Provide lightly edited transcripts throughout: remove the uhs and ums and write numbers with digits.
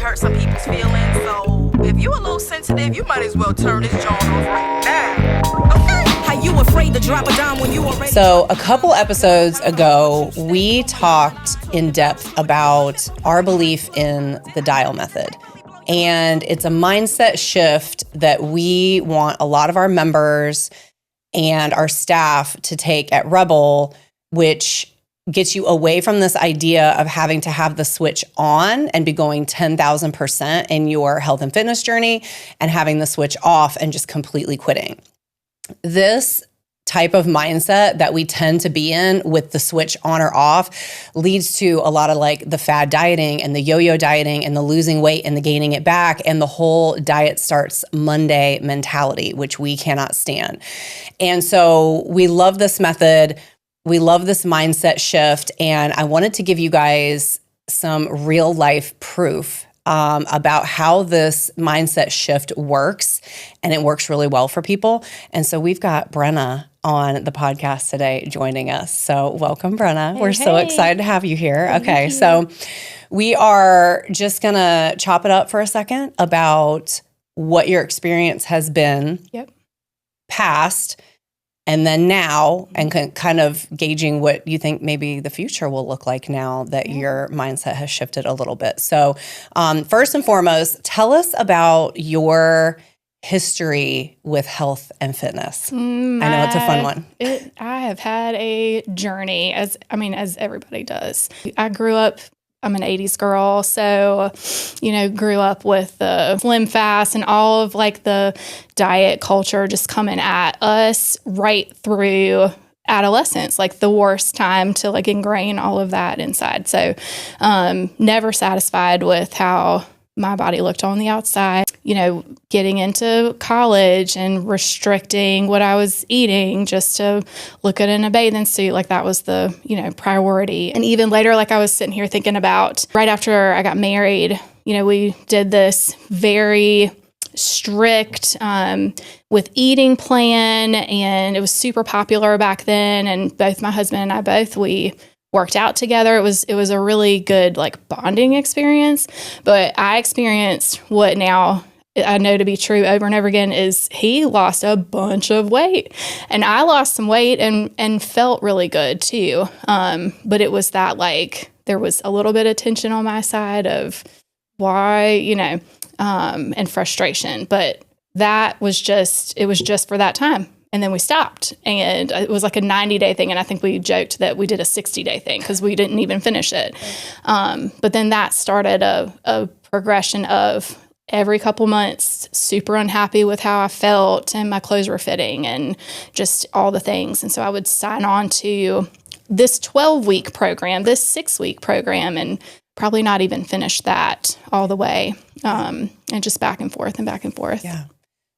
hurt some people's feelings. So if you a little sensitive, you might as well turn this joint off right now. Okay? How you afraid to drop a dime when you already... So a couple episodes ago, we talked in depth about our belief in the dial method. And it's a mindset shift that we want a lot of our members and our staff to take at Rebel, which gets you away from this idea of having to have the switch on and be going 10,000% in your health and fitness journey and having the switch off and just completely quitting. This type of mindset that we tend to be in with the switch on or off leads to a lot of like the fad dieting and the yo-yo dieting and the losing weight and the gaining it back and the whole diet starts Monday mentality, which we cannot stand. And so we love this method. We love this mindset shift. And I wanted to give you guys some real life proof about how this mindset shift works, and it works really well for people. And so we've got Brenna on the podcast today joining us. So welcome, Brenna. We're so excited to have you here. Thank you. So we are just going to chop it up for a second about what your experience has been past and then now, and kind of gauging what you think maybe the future will look like now that your mindset has shifted a little bit. So first and foremost, tell us about your history with health and fitness. I know it's a fun one. I have had a journey, as everybody does. I grew up, I'm an 80s girl, so, grew up with the Slim Fast and all of like the diet culture just coming at us right through adolescence, like the worst time to like ingrain all of that inside. So never satisfied with how my body looked on the outside, getting into college and restricting what I was eating just to look good in a bathing suit. Like that was the, priority. And even later, like I was sitting here thinking about right after I got married, we did this very strict with eating plan, and it was super popular back then. And both my husband and I we worked out together. It was a really good like bonding experience. But I experienced what now I know to be true over and over again is he lost a bunch of weight, and I lost some weight and felt really good too. But it was that like there was a little bit of tension on my side of why, and frustration. But it was just for that time. And then we stopped, and it was like a 90-day thing. And I think we joked that we did a 60-day thing because we didn't even finish it. But then that started a progression of every couple months, super unhappy with how I felt and my clothes were fitting and just all the things. And so I would sign on to this 12-week program, this 6-week program, and probably not even finish that all the way. And just back and forth and back and forth. Yeah.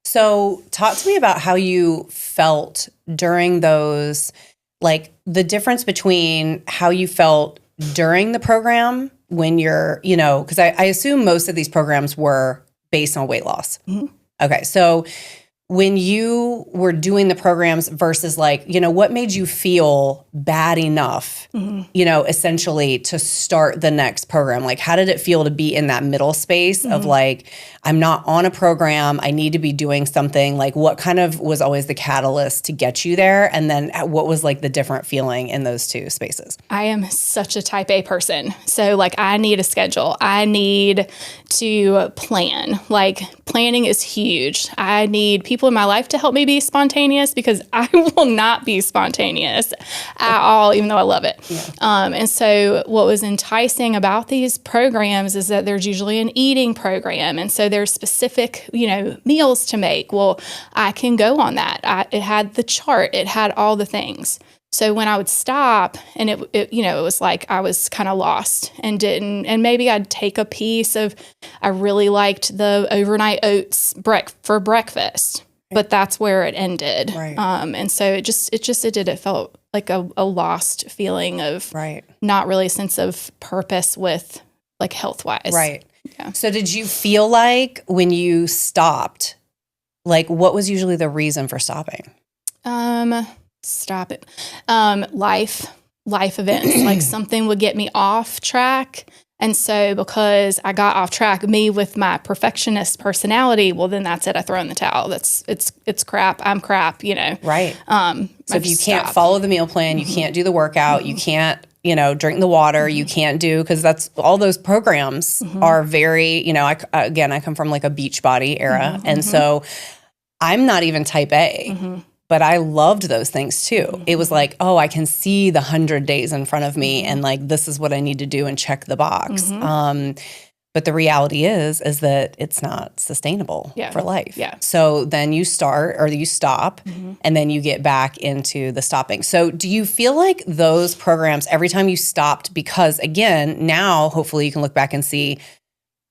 So talk to me about how you felt during those, like the difference between how you felt during the program when you're, because I assume most of these programs were based on weight loss. Mm-hmm. Okay. So when you were doing the programs versus like, what made you feel bad enough, essentially to start the next program? Like, how did it feel to be in that middle space of like, I'm not on a program, I need to be doing something? Like, what kind of was always the catalyst to get you there? And then what was like the different feeling in those two spaces? I am such a type A person. So like, I need a schedule. I need to plan. Like, planning is huge. I need people in my life to help me be spontaneous because I will not be spontaneous at all, even though I love it. Yeah. And so what was enticing about these programs is that there's usually an eating program. And so there's specific, meals to make. Well, I can go on that. It had the chart. It had all the things. So when I would stop and it was like I was kind of lost and maybe I'd take a piece of, I really liked the overnight oats for breakfast, but that's where it ended. Right. And so it felt like a lost feeling of not really a sense of purpose with like health wise. Right. Yeah. So did you feel like when you stopped, like what was usually the reason for stopping? Life events, like something would get me off track And so because I got off track, me with my perfectionist personality, well, then that's it. I throw in the towel. It's crap. I'm crap, Right. So if you can't stop. follow the meal plan, you can't do the workout, you can't, drink the water, you can't do, because that's all those programs are very, I come from like a beach body era. And so I'm not even type A. But I loved those things too. It was like, oh, I can see the 100 days in front of me and like, this is what I need to do and check the box. But the reality is that it's not sustainable for life. Yeah. So then you start or you stop and then you get back into the stopping. So do you feel like those programs, every time you stopped, because again, now hopefully you can look back and see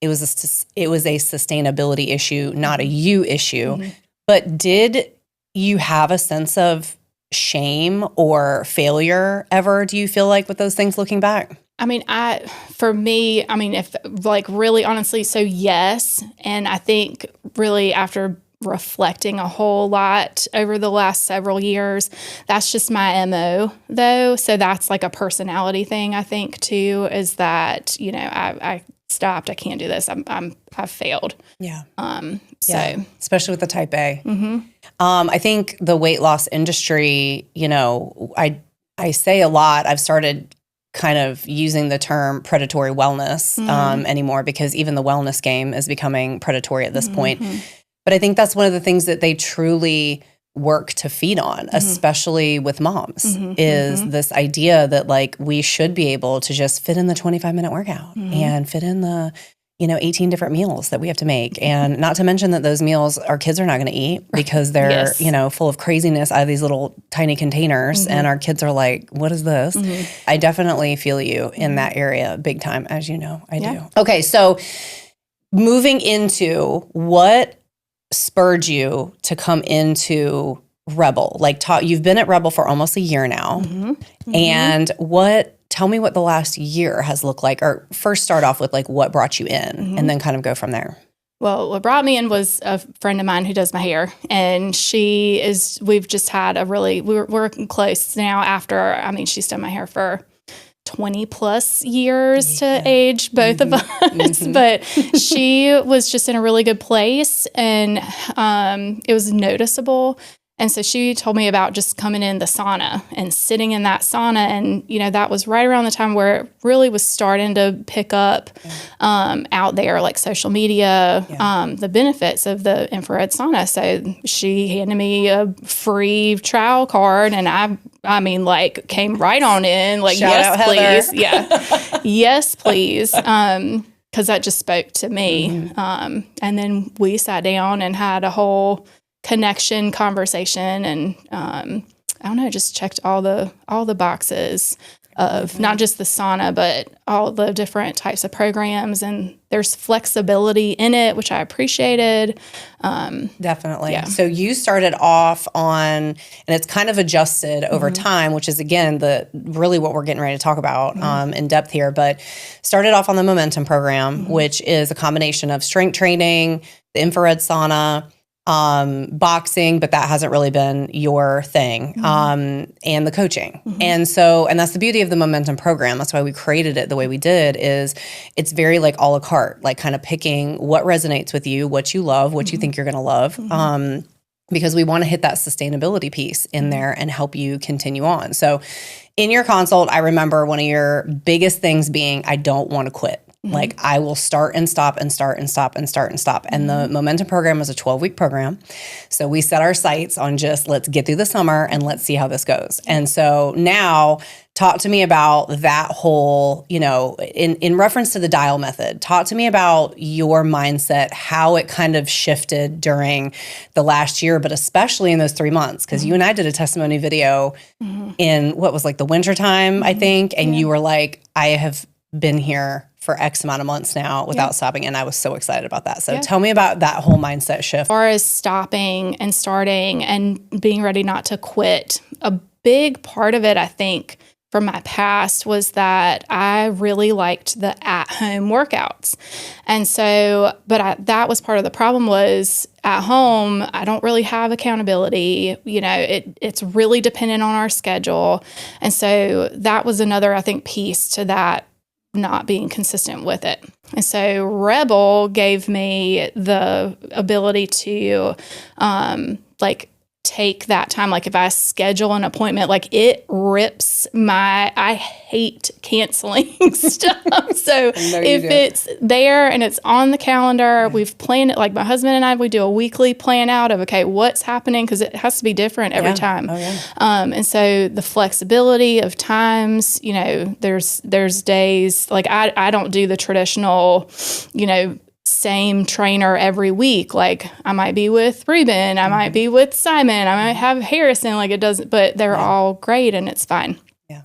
it was a sustainability issue, not a you issue. But did you have a sense of shame or failure ever, do you feel like, with those things looking back? I mean, if like really honestly, so yes. And I think really after reflecting a whole lot over the last several years, that's just my MO though. So that's like a personality thing, I think too, is that, I stopped. I can't do this. I've failed. Yeah. So especially with the type A. I think the weight loss industry, I say a lot. I've started kind of using the term predatory wellness anymore, because even the wellness game is becoming predatory at this point. But I think that's one of the things that they truly work to feed on, especially with moms, is this idea that like we should be able to just fit in the 25-minute workout and fit in the 18 different meals that we have to make. And not to mention that those meals our kids are not going to eat because they're, full of craziness out of these little tiny containers. And our kids are like, what is this? I definitely feel you in that area big time, as you know, I do. Okay. So moving into what spurred you to come into Rebel? Like you've been at Rebel for almost a year now. And tell me what the last year has looked like, or first start off with like what brought you in and then kind of go from there. Well, what brought me in was a friend of mine who does my hair, and we've just had we're close now after, she's done my hair for 20 plus years to age both of us, but she was just in a really good place, and it was noticeable. And so she told me about just coming in the sauna and sitting in that sauna. And, that was right around the time where it really was starting to pick up out there, like social media, the benefits of the infrared sauna. So she handed me a free trial card, and I came right on in, like, Shout out, yes, Heather. please. Yeah. Yes, please. Because that just spoke to me. And then we sat down and had a whole conversation, and I don't know, just checked all the boxes of not just the sauna, but all the different types of programs, and there's flexibility in it, which I appreciated. Definitely. Yeah. So you started off on, and it's kind of adjusted over time, which is again really what we're getting ready to talk about in depth here. But started off on the Momentum program, which is a combination of strength training, the infrared sauna, boxing, but that hasn't really been your thing, and the coaching. And that's the beauty of the Momentum program. That's why we created it the way we did, is it's very like a la carte, like kind of picking what resonates with you, what you love, what you think you're going to love. Because we want to hit that sustainability piece in there and help you continue on. So in your consult, I remember one of your biggest things being, I don't want to quit. Like I will start and stop and start and stop and start and stop. And the Momentum program was a 12-week program. So we set our sights on just let's get through the summer and let's see how this goes. And so now talk to me about that whole, in reference to the dial method, talk to me about your mindset, how it kind of shifted during the last year, but especially in those 3 months, because you and I did a testimony video in what was like the winter time, I think. And you were like, I have been here for X amount of months now without stopping. And I was so excited about that. So tell me about that whole mindset shift. As far as stopping and starting and being ready not to quit, a big part of it, I think, from my past was that I really liked the at-home workouts. And so, that was part of the problem was at home, I don't really have accountability. It's really dependent on our schedule. And so that was another, I think, piece to that not being consistent with it. And so Rebel gave me the ability to take that time. Like if I schedule an appointment, like it rips I hate canceling stuff. So if it's there and it's on the calendar, we've planned it, like my husband and I, we do a weekly plan out of, okay, what's happening? Cause it has to be different every time. And so the flexibility of times, there's days like I don't do the traditional, same trainer every week. Like I might be with Reuben, I might be with Simon, I might have Harrison, like it doesn't, but they're all great and it's fine. Yeah.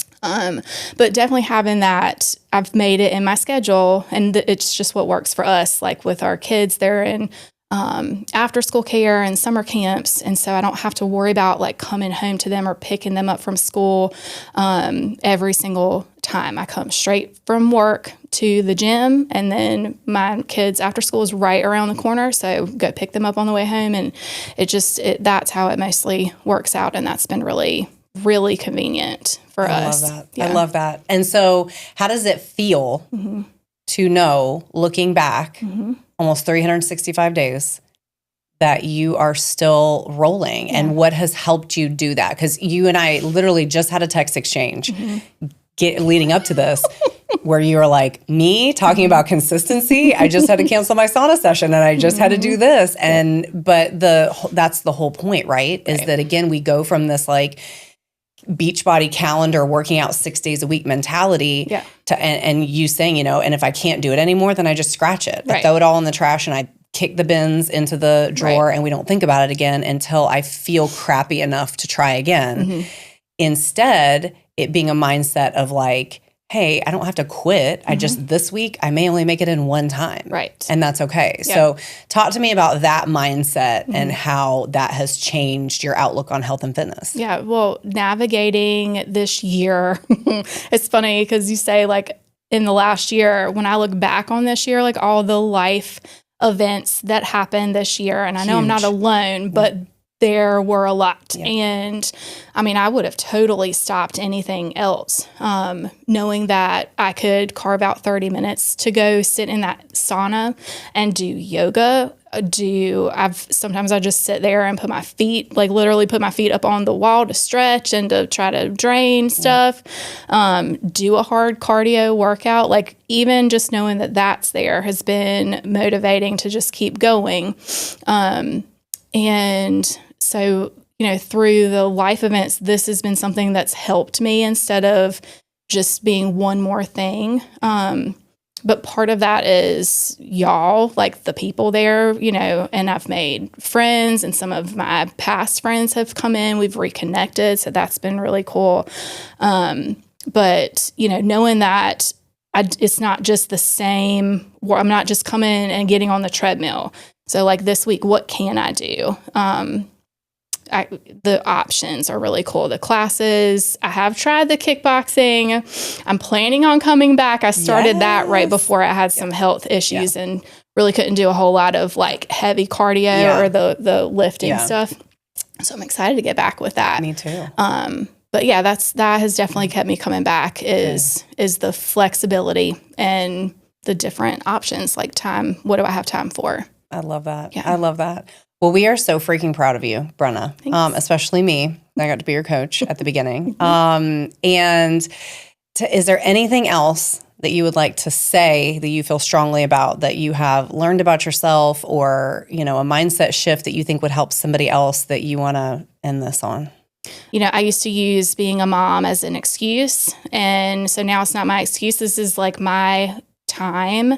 But definitely having that, I've made it in my schedule and it's just what works for us. Like with our kids, they're in after school care and summer camps. And so I don't have to worry about like coming home to them or picking them up from school every single time. I come straight from work to the gym, and then my kids after school is right around the corner. So go pick them up on the way home. And that's how it mostly works out. And that's been really, really convenient for us. I love that. Yeah. I love that. And so how does it feel to know, looking back, almost 365 days, that you are still rolling and what has helped you do that? Because you and I literally just had a text exchange leading up to this where you were like, me talking about consistency, I just had to cancel my sauna session and I just had to do this. But that's the whole point, right? Is that again, we go from this like Beachbody calendar, working out 6 days a week mentality to, and you saying, and if I can't do it anymore, then I just scratch it. I throw it all in the trash and I kick the bins into the drawer and we don't think about it again until I feel crappy enough to try again. Instead, it being a mindset of like, hey, I don't have to quit. I just, this week, I may only make it in one time. Right. And that's okay. Yeah. So talk to me about that mindset and how that has changed your outlook on health and fitness. Yeah. Well, navigating this year, it's funny because you say like in the last year, when I look back on this year, like all the life events that happened this year, and I know I'm not alone, but there were a lot. Yeah. And I mean, I would have totally stopped anything else, knowing that I could carve out 30 minutes to go sit in that sauna and do yoga. Sometimes I just sit there and put my feet, like literally put my feet up on the wall to stretch and to try to drain stuff, do a hard cardio workout. Like even just knowing that that's there has been motivating to just keep going. And so, through the life events, this has been something that's helped me instead of just being one more thing. But part of that is y'all, like the people there, and I've made friends and some of my past friends have come in. We've reconnected. So that's been really cool. But, knowing that it's not just the same, I'm not just coming and getting on the treadmill. So like this week, what can I do? The options are really cool. The classes, I have tried the kickboxing. I'm planning on coming back. I started that right before I had some health issues and really couldn't do a whole lot of like heavy cardio or the lifting stuff. So I'm excited to get back with that. Me too. But yeah, that has definitely kept me coming back is the flexibility and the different options, like time. What do I have time for? I love that. Yeah. I love that. Well, we are so freaking proud of you, Brenna, especially me. I got to be your coach at the beginning. Is there anything else that you would like to say that you feel strongly about that you have learned about yourself or, a mindset shift that you think would help somebody else that you want to end this on? I used to use being a mom as an excuse. And so now it's not my excuse. This is like my time,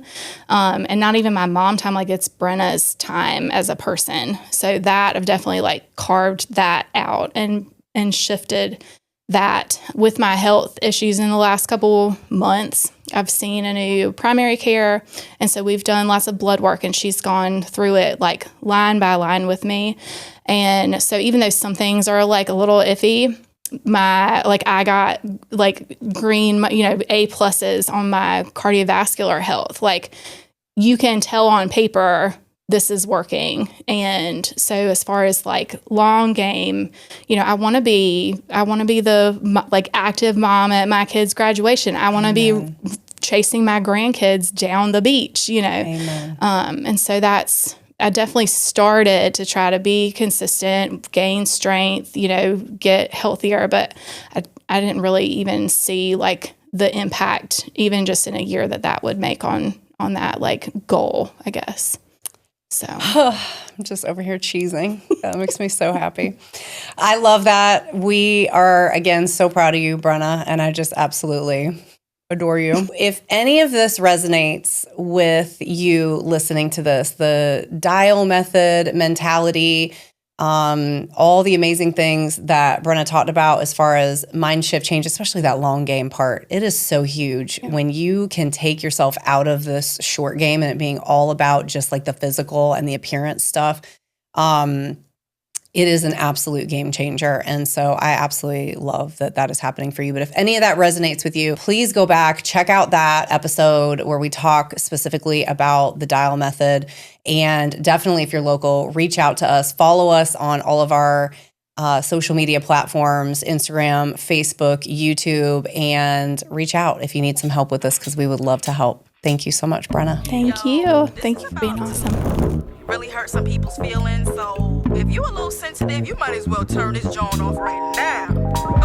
and not even my mom time, like it's Brenna's time as a person. So that I've definitely like carved that out and shifted that. With my health issues in the last couple months, I've seen a new primary care, and so we've done lots of blood work, and she's gone through it like line by line with me. And so even though some things are like a little iffy, I got like green, A pluses on my cardiovascular health. Like you can tell on paper, this is working. And so as far as like long game, I want to be the like active mom at my kid's graduation. I want to be chasing my grandkids down the beach, Amen. And so I definitely started to try to be consistent, gain strength, get healthier, but I didn't really even see like the impact, even just in a year that would make on that like goal, I guess. So I'm just over here cheesing. That makes me so happy. I love that. We are, again, so proud of you, Brenna, and I just absolutely adore you. If any of this resonates with you listening to this, the dial method mentality, all the amazing things that Brenna talked about as far as mind shift change, especially that long game part, it is so huge when you can take yourself out of this short game and it being all about just like the physical and the appearance stuff. It is an absolute game changer. And so I absolutely love that is happening for you. But if any of that resonates with you, please go back, check out that episode where we talk specifically about the dial method. And definitely, if you're local, reach out to us, follow us on all of our social media platforms, Instagram, Facebook, YouTube, and reach out if you need some help with this, because we would love to help. Thank you so much, Brenna. Thank you. Thank you for being awesome. Really hurt some people's feelings. So if you're a little sensitive, you might as well turn this joint off right now.